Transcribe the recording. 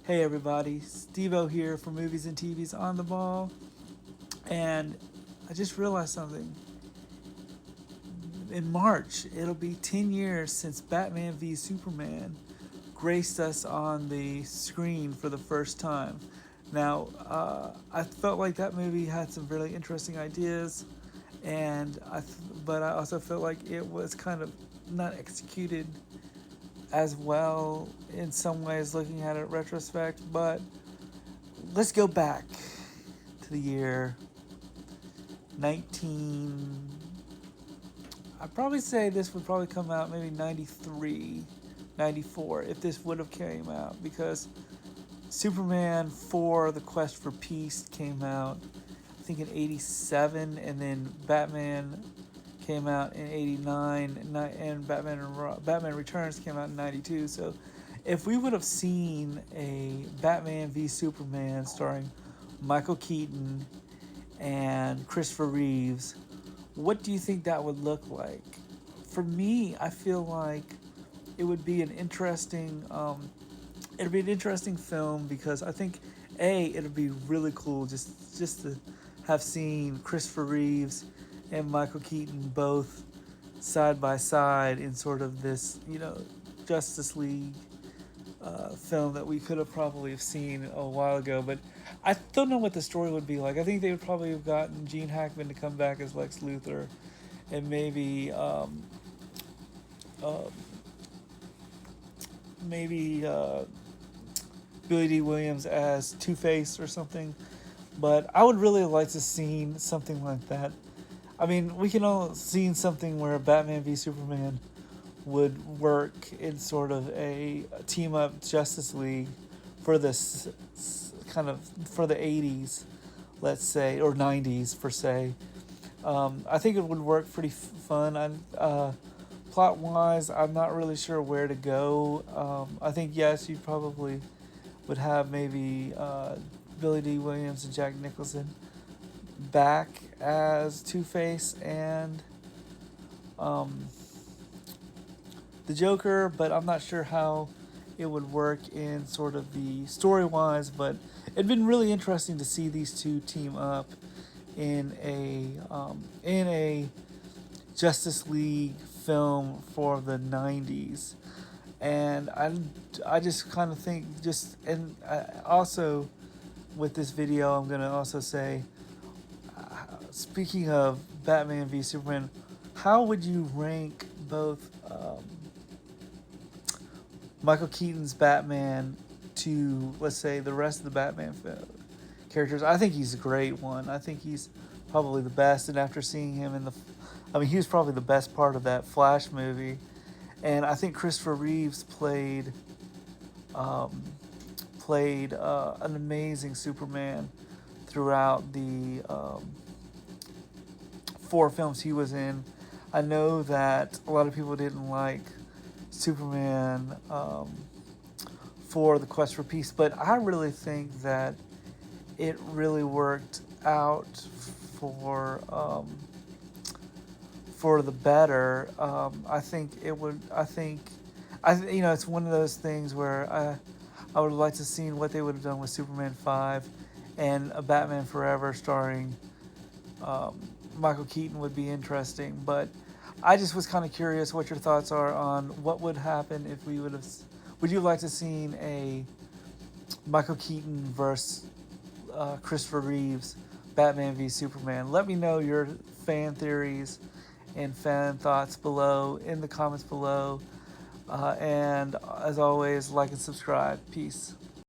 Hey everybody, Steve-O here for Movies and TV's On the Ball. And I just realized something. In March, it'll be 10 years since Batman v Superman graced us on the screen for the first time. Now, I felt like that movie had some really interesting ideas, and but I also felt like it was kind of not executed as well in some ways looking at it in retrospect. But let's go back to the year 19. I'd probably say this would probably come out maybe 93, 94 if this would have came out, because Superman 4 The Quest for Peace came out I think in 87, and then Batman came out in 89, and Batman Returns came out in 92. So if we would have seen a Batman v Superman starring Michael Keaton and Christopher Reeves, what do you think that would look like? For me, I feel like it would be an interesting it'd be an interesting film, because I think it'd be really cool just to have seen Christopher Reeves and Michael Keaton both side by side in sort of this, Justice League film that we could have probably have seen a while ago. But I don't know what the story would be like. I think they would probably have gotten Gene Hackman to come back as Lex Luthor, and uh, maybe Billy D. Williams as Two-Face or something. But I would really like to see something like that. I mean, we can all see something where Batman v Superman would work in sort of a team up Justice League for this kind of for the 80s, let's say, or 90s per se. I think it would work pretty fun. Plot wise, I'm not really sure where to go. I think, yes, you probably would have maybe Billy D. Williams and Jack Nicholson back as Two-Face and the Joker, but I'm not sure how it would work in sort of the story wise. But it'd been really interesting to see these two team up in a Justice League film for the 90s. And I just kind of think also with this video, I'm going to also say, speaking of Batman v Superman, how would you rank both Michael Keaton's Batman to, let's say, the rest of the Batman characters? I think he's a great one. I think he's probably the best. And after seeing him he was probably the best part of that Flash movie. And I think Christopher Reeves played an amazing Superman throughout the 4 films he was in. I know that a lot of people didn't like Superman for The Quest for Peace, but I really think that it really worked out for the better. I think it would. It's one of those things where I would like to see what they would have done with Superman 5 and a Batman Forever starring Michael Keaton would be interesting. But I just was kind of curious what your thoughts are on what would happen if we would have. Would you like to seen a Michael Keaton versus Christopher Reeves Batman v Superman? Let me know your fan theories and fan thoughts below in the comments below. And as always, like and subscribe. Peace.